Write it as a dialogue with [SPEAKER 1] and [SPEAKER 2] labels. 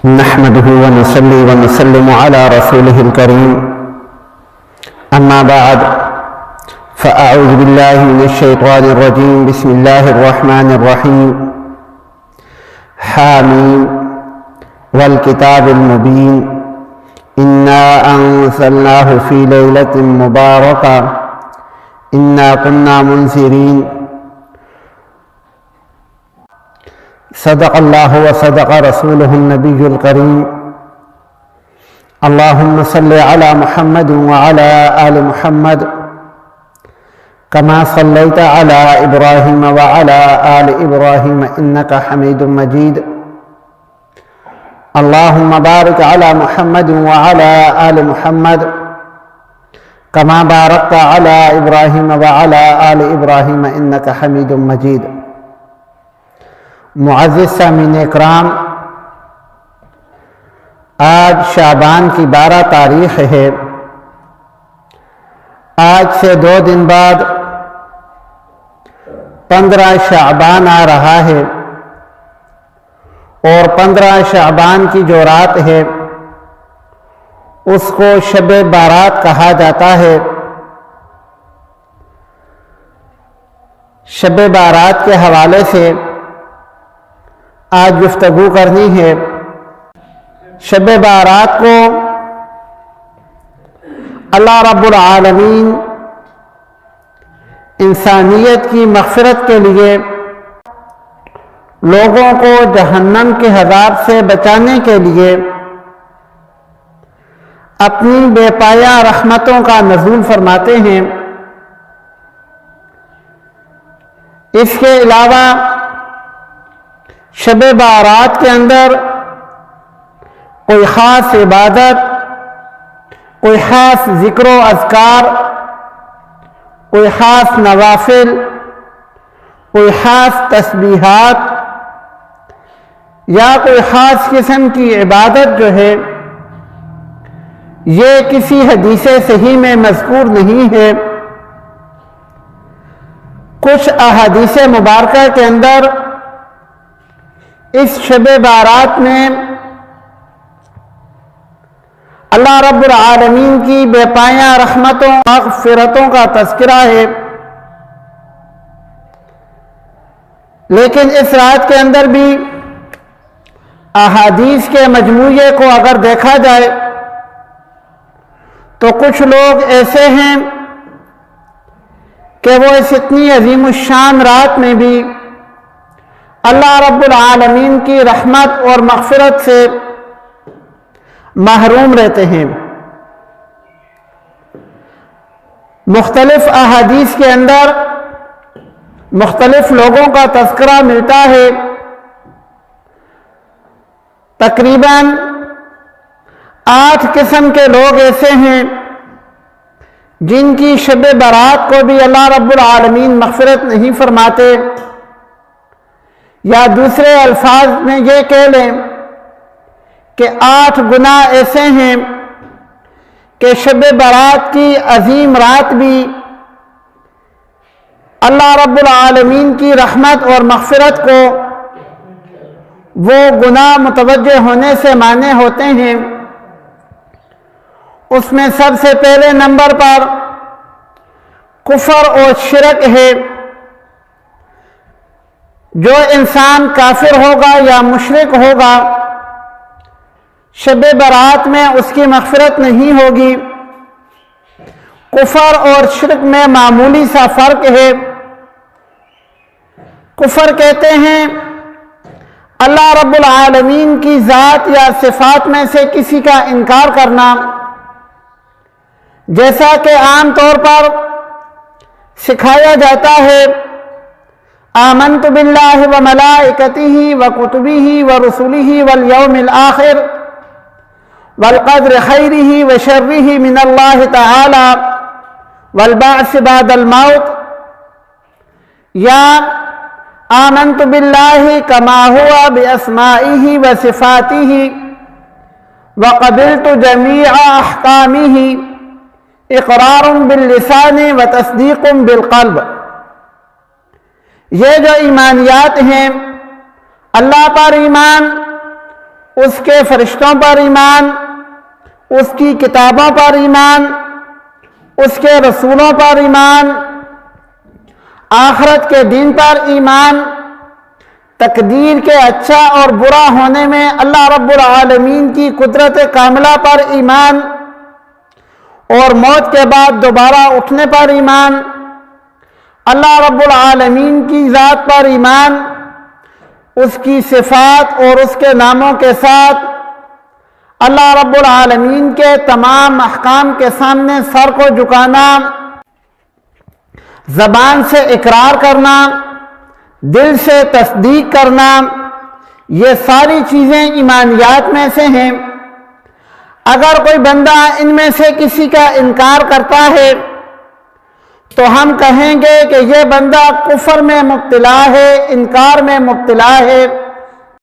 [SPEAKER 1] نحمده ونصلي ونسلم على رسوله الكريم أما بعد فأعوذ بالله من الشيطان الرجيم بسم الله الرحمن الرحيم حاميم والكتاب المبين إنا أنزلناه في ليلة مباركة إنا كنا منذرين صدق الله وصدق رسوله النبي الكريم اللهم صل على محمد وعلى آل محمد كما صليت على إبراهيم وعلى آل إبراهيم إنك حميد مجيد اللهم بارك على محمد وعلى آل محمد كما باركت على إبراهيم وعلى آل إبراهيم إنك حميد مجيد معزز سامعین اکرام، آج شعبان کی 12 تاریخ ہے۔ آج سے 2 دن بعد 15 شعبان آ رہا ہے، اور 15 شعبان کی جو رات ہے اس کو شب بارات کہا جاتا ہے۔ شب بارات کے حوالے سے آج گفتگو کرنی ہے۔ شب بارات کو اللہ رب العالمین انسانیت کی مغفرت کے لیے لوگوں کو جہنم کے عذاب سے بچانے کے لیے اپنی بے پایہ رحمتوں کا نزول فرماتے ہیں۔ اس کے علاوہ شب بارات کے اندر کوئی خاص عبادت، کوئی خاص ذکر و اذکار، کوئی خاص نوافل، کوئی خاص تسبیحات یا کوئی خاص قسم کی عبادت جو ہے یہ کسی حدیث صحیح میں مذکور نہیں ہے۔ کچھ احادیث مبارکہ کے اندر اس شب بارات میں اللہ رب العالمین کی بے پایہ رحمتوں مغفرتوں کا تذکرہ ہے، لیکن اس رات کے اندر بھی احادیث کے مجموعے کو اگر دیکھا جائے تو کچھ لوگ ایسے ہیں کہ وہ اس اتنی عظیم الشان رات میں بھی اللہ رب العالمین کی رحمت اور مغفرت سے محروم رہتے ہیں۔ مختلف احادیث کے اندر مختلف لوگوں کا تذکرہ ملتا ہے۔ تقریباً 8 قسم کے لوگ ایسے ہیں جن کی شب برات کو بھی اللہ رب العالمین مغفرت نہیں فرماتے، یا دوسرے الفاظ میں یہ کہہ لیں کہ 8 گناہ ایسے ہیں کہ شب برات کی عظیم رات بھی اللہ رب العالمین کی رحمت اور مغفرت کو وہ گناہ متوجہ ہونے سے مانع ہوتے ہیں۔ اس میں سب سے پہلے نمبر پر کفر اور شرک ہے۔ جو انسان کافر ہوگا یا مشرک ہوگا شب برات میں اس کی مغفرت نہیں ہوگی۔ کفر اور شرک میں معمولی سا فرق ہے۔ کفر کہتے ہیں اللہ رب العالمین کی ذات یا صفات میں سے کسی کا انکار کرنا، جیسا کہ عام طور پر سکھایا جاتا ہے آمنت باللہ وملائکتہ وکتبہ ورسلہ والیوم الآخر والقدر خیرہ وشرہ من اللہ تعالی والبعث بعد الموت، یا آمنت باللہ کما ہوا باسمائہ وصفاتہ وقبلت جمیع احکامہ اقرار باللسان وتصدیق بالقلب۔ یہ جو ایمانیات ہیں، اللہ پر ایمان اس کے فرشتوں پر ایمان، اس کی کتابوں پر ایمان، اس کے رسولوں پر ایمان، آخرت کے دن پر ایمان، تقدیر کے اچھا اور برا ہونے میں اللہ رب العالمین کی قدرت کاملہ پر ایمان، اور موت کے بعد دوبارہ اٹھنے پر ایمان، اللہ رب العالمین کی ذات پر ایمان، اس کی صفات اور اس کے ناموں کے ساتھ اللہ رب العالمین کے تمام احکام کے سامنے سر کو جھکانا، زبان سے اقرار کرنا، دل سے تصدیق کرنا، یہ ساری چیزیں ایمانیات میں سے ہیں۔ اگر کوئی بندہ ان میں سے کسی کا انکار کرتا ہے تو ہم کہیں گے کہ یہ بندہ کفر میں مبتلا ہے، انکار میں مبتلا ہے۔